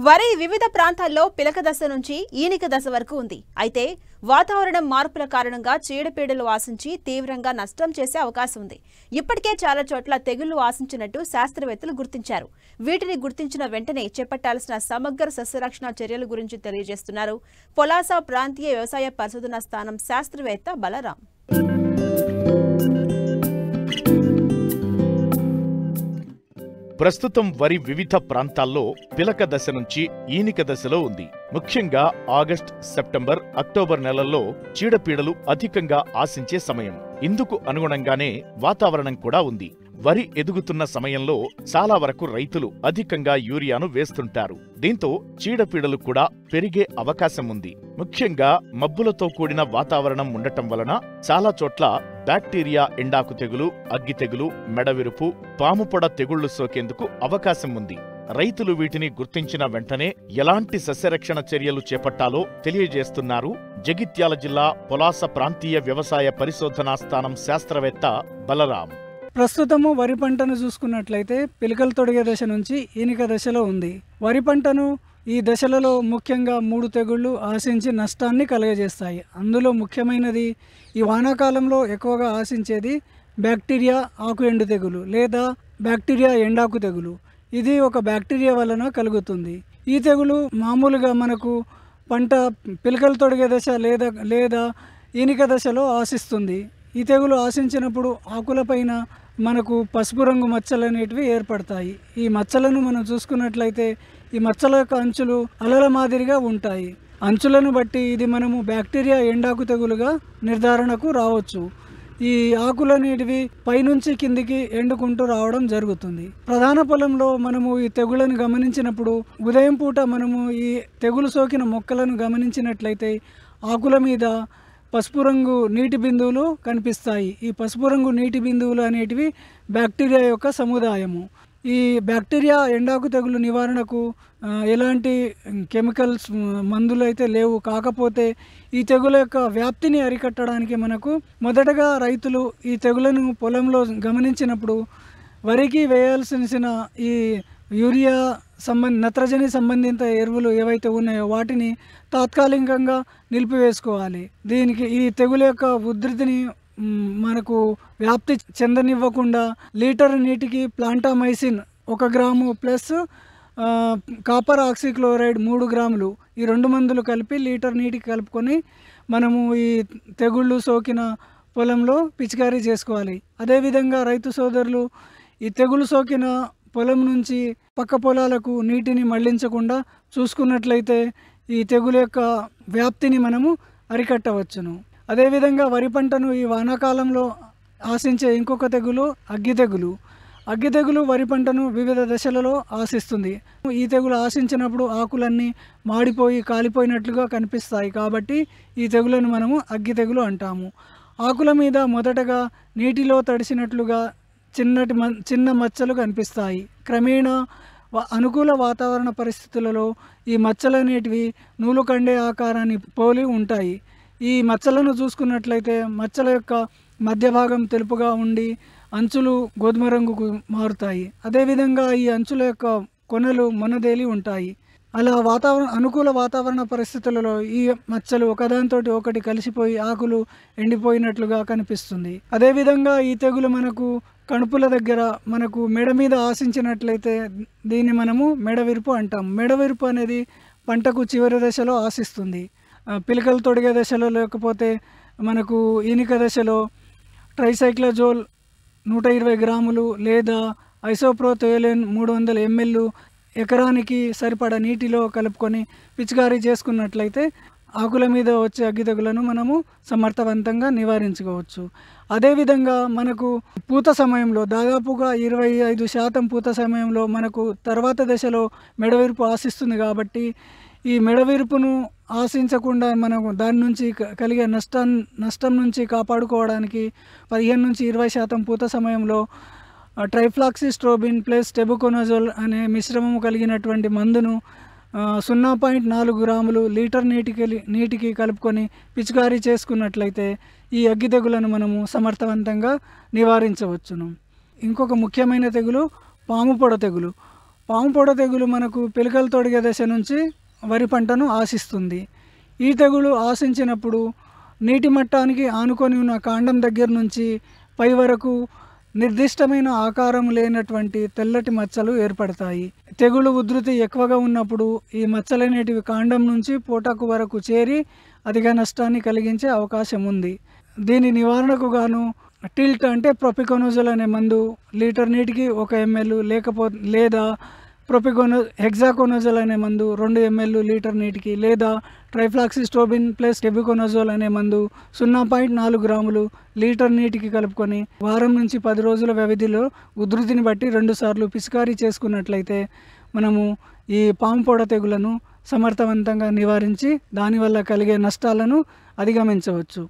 వరి వివిధ ప్రాంతాల్లో పిలక దశ నుంచి ఈనిక దశ వరకు ఉంది. అయితే వాతావరణం మార్పుల కారణంగా చీడపీడలు ఆశించి తీవ్రంగా నష్టం చేసే అవకాశం ఉంది. ఇప్పటికే చాలా చోట్ల తెగుళ్లు ఆశించినట్టు శాస్త్రవేత్తలు గుర్తించారు. వీటిని గుర్తించిన వెంటనే చేపట్టాల్సిన సమగ్ర సస్యరక్షణ చర్యల గురించి తెలియజేస్తున్నారు పొలాస ప్రాంతీయ వ్యవసాయ పరిశోధనా స్థానం శాస్త్రవేత్త బలరాం. ప్రస్తుతం వరి వివిధ ప్రాంతాల్లో పిలక దశ నుంచి ఈనిక దశలో ఉంది. ముఖ్యంగా ఆగస్ట్, సెప్టెంబర్, అక్టోబర్ నెలల్లో చీడపీడలు అధికంగా ఆశించే సమయం. ఇందుకు అనుగుణంగానే వాతావరణం కూడా ఉంది. వరి ఎదుగుతున్న సమయంలో చాలా వరకు రైతులు అధికంగా యూరియాను వేస్తుంటారు. దీంతో చీడపీడలు కూడా పెరిగే అవకాశం ఉంది. ముఖ్యంగా మబ్బులతో కూడిన వాతావరణం ఉండటం వలన చాలా చోట్ల బ్యాక్టీరియా ఎండాకు తెగులు, అగ్గి తెగులు, మెడవిరుపు, పాముపొడ తెగుళ్లు సోకేందుకు అవకాశం ఉంది. రైతులు వీటిని గుర్తించిన వెంటనే ఎలాంటి సస్యరక్షణ చర్యలు చేపట్టాలో తెలియజేస్తున్నారు జగిత్యాల జిల్లా పొలాస ప్రాంతీయ వ్యవసాయ పరిశోధనా స్థానం శాస్త్రవేత్త బలరాం. ప్రస్తుతము వరి పంటను చూసుకున్నట్లయితే పిలకలు తొడిగే దశ నుంచి ఈనిక దశలో ఉంది. వరి పంటను ఈ దశలలో ముఖ్యంగా 3 తెగుళ్లు ఆశించి నష్టాన్ని కలుగజేస్తాయి. అందులో ముఖ్యమైనది ఈ వానాకాలంలో ఎక్కువగా ఆశించేది బ్యాక్టీరియా ఆకు ఎండు తెగులు లేదా బ్యాక్టీరియా ఎండాకు తెగులు. ఇది ఒక బ్యాక్టీరియా వలన కలుగుతుంది. ఈ తెగులు మామూలుగా మనకు పంట పిలకలు తొడిగే దశ లేదా ఈనిక దశలో ఆశిస్తుంది. ఈ తెగులు ఆశించినప్పుడు ఆకులపైన మనకు పసుపు రంగు మచ్చలు అనేటివి ఏర్పడతాయి. ఈ మచ్చలను మనం చూసుకున్నట్లయితే ఈ మచ్చల యొక్క అంచులు అలల మాదిరిగా ఉంటాయి. అంచులను బట్టి ఇది మనము బ్యాక్టీరియా ఎండాకు తెగులుగా నిర్ధారణకు రావచ్చు. ఈ ఆకులు అనేటివి పైనుంచి కిందికి ఎండుకుంటూ రావడం జరుగుతుంది. ప్రధాన పొలంలో మనము ఈ తెగులను గమనించినప్పుడు ఉదయం పూట మనము ఈ తెగులు సోకిన మొక్కలను గమనించినట్లయితే ఆకుల మీద పసుపు రంగు నీటి బిందువులు కనిపిస్తాయి. ఈ పసుపు రంగు నీటి బిందువులు అనేటివి బ్యాక్టీరియా యొక్క సముదాయము. ఈ బ్యాక్టీరియా ఎండాకు తెగులు నివారణకు ఎలాంటి కెమికల్స్ మందులు అయితే లేవు. కాకపోతే ఈ తెగుల యొక్క వ్యాప్తిని అరికట్టడానికి మనకు మొదటగా రైతులు ఈ తెగులను పొలంలో గమనించినప్పుడు వరికి వేయాల్సిన ఈ యూరియా నత్రజని సంబంధిత ఎరువులు ఏవైతే ఉన్నాయో వాటిని తాత్కాలికంగా నిలిపివేసుకోవాలి. దీనికి ఈ తెగుల యొక్క ఉధృతిని మనకు వ్యాప్తి చెందనివ్వకుండా లీటర్ నీటికి plantamycin 1 gram plus copper oxychloride 3 గ్రాములు ఈ 2 మందులు కలిపి లీటర్ నీటికి కలుపుకొని మనము ఈ తెగుళ్ళు సోకిన పొలంలో పిచికారీ చేసుకోవాలి. అదేవిధంగా రైతు సోదరులు ఈ తెగులు సోకిన పొలం నుంచి పక్క పొలాలకు నీటిని మళ్లించకుండా చూసుకున్నట్లయితే ఈ తెగులు యొక్క వ్యాప్తిని మనము అరికట్టవచ్చును. అదేవిధంగా వరి పంటను ఈ వానాకాలంలో ఆశించే ఇంకొక తెగులు అగ్గి తెగులు. అగ్గి తెగులు వరి పంటను వివిధ దశలలో ఆశిస్తుంది. ఈ తెగులు ఆశించినప్పుడు ఆకులన్నీ మాడిపోయి కాలిపోయినట్లుగా కనిపిస్తాయి. కాబట్టి ఈ తెగులను మనము అగ్గి తెగులు అంటాము. ఆకుల మీద మొదటగా నీటిలో తడిసినట్లుగా చిన్న మచ్చలు కనిపిస్తాయి. క్రమేణా అనుకూల వాతావరణ పరిస్థితులలో ఈ మచ్చలు అనేటివి నూలు కండే ఆకారాన్ని పోలి ఉంటాయి. ఈ మచ్చలను చూసుకున్నట్లయితే మచ్చల యొక్క మధ్య భాగం తెలుపుగా ఉండి అంచులు గోధుమ రంగుకు మారుతాయి. అదేవిధంగా ఈ అంచుల యొక్క కొనలు మొనదేలి ఉంటాయి. అలా అనుకూల వాతావరణ పరిస్థితులలో ఈ మచ్చలు ఒకదానితోటి ఒకటి కలిసిపోయి ఆకులు ఎండిపోయినట్లుగా కనిపిస్తుంది. అదేవిధంగా ఈ తెగులు మనకు కణుపుల దగ్గర మనకు మెడ మీద ఆశించినట్లయితే దీన్ని మనము మెడవిరుపు అంటాం. మెడవిరుపు అనేది పంటకు చివరి దశలో ఆశిస్తుంది. పిలకలు తొడిగే దశలో లేకపోతే మనకు ఈనిక దశలో ట్రైసైక్లజోల్ 120 గ్రాములు లేదా ఐసోప్రోథయోలిన్ 300 ml ఎకరానికి సరిపడా నీటిలో కలుపుకొని పిచికారీ చేసుకున్నట్లయితే ఆకుల మీద వచ్చే అగ్గి తెగులను మనము సమర్థవంతంగా నివారించుకోవచ్చు. అదేవిధంగా మనకు పూత సమయంలో దాదాపుగా 25% పూత సమయంలో మనకు తర్వాత దశలో మెడవిరుపు ఆశిస్తుంది. కాబట్టి ఈ మెడవిరుపును ఆశించకుండా మనకు దాని నుంచి కలిగే నష్టం నుంచి కాపాడుకోవడానికి 15-20% పూత సమయంలో ట్రైఫ్లాక్సిస్ట్రోబిన్ ప్లస్ టెబుకోనజోల్ అనే మిశ్రమం కలిగినటువంటి మందును 0.4 గ్రాములు లీటర్ నీటికి కలుపుకొని పిచికారీ చేసుకున్నట్లయితే ఈ అగ్గి తెగులను మనము సమర్థవంతంగా నివారించవచ్చును. ఇంకొక ముఖ్యమైన తెగులు పాముపొడ తెగులు. పాము పొడ తెగులు మనకు పిలకలు తొడిగే దశ నుంచి వరి పంటను ఆశిస్తుంది. ఈ తెగులు ఆశించినప్పుడు నీటి మట్టానికి ఆనుకొని ఉన్న కాండం దగ్గర నుంచి పై వరకు నిర్దిష్టమైన ఆకారం లేనటువంటి తెల్లటి మచ్చలు ఏర్పడతాయి. తెగులు ఉధృతి ఎక్కువగా ఉన్నప్పుడు ఈ మచ్చలనేటివి కాండం నుంచి పూటకు వరకు చేరి అధిక నష్టాన్ని కలిగించే అవకాశం ఉంది. దీని నివారణకు గాను టిల్ట్ అంటే ప్రొపికోనోజోల్ అనే మందు లీటర్ నీటికి 1 ml లేదా హెక్సాకోనోజోల్ అనే మందు 2 ml లీటర్ నీటికి, లేదా ట్రైఫ్లాక్సిస్ట్రోబిన్ ప్లస్ టెబుకోనోజోల్ అనే మందు 0.4 గ్రాములు లీటర్ నీటికి కలుపుకొని వారం నుంచి 10 రోజుల వ్యవధిలో ఉధృతిని బట్టి 2 సార్లు పిచికారీ చేసుకున్నట్లయితే మనము ఈ పాము పొడ తెగులను సమర్థవంతంగా నివారించి దానివల్ల కలిగే నష్టాలను అధిగమించవచ్చు.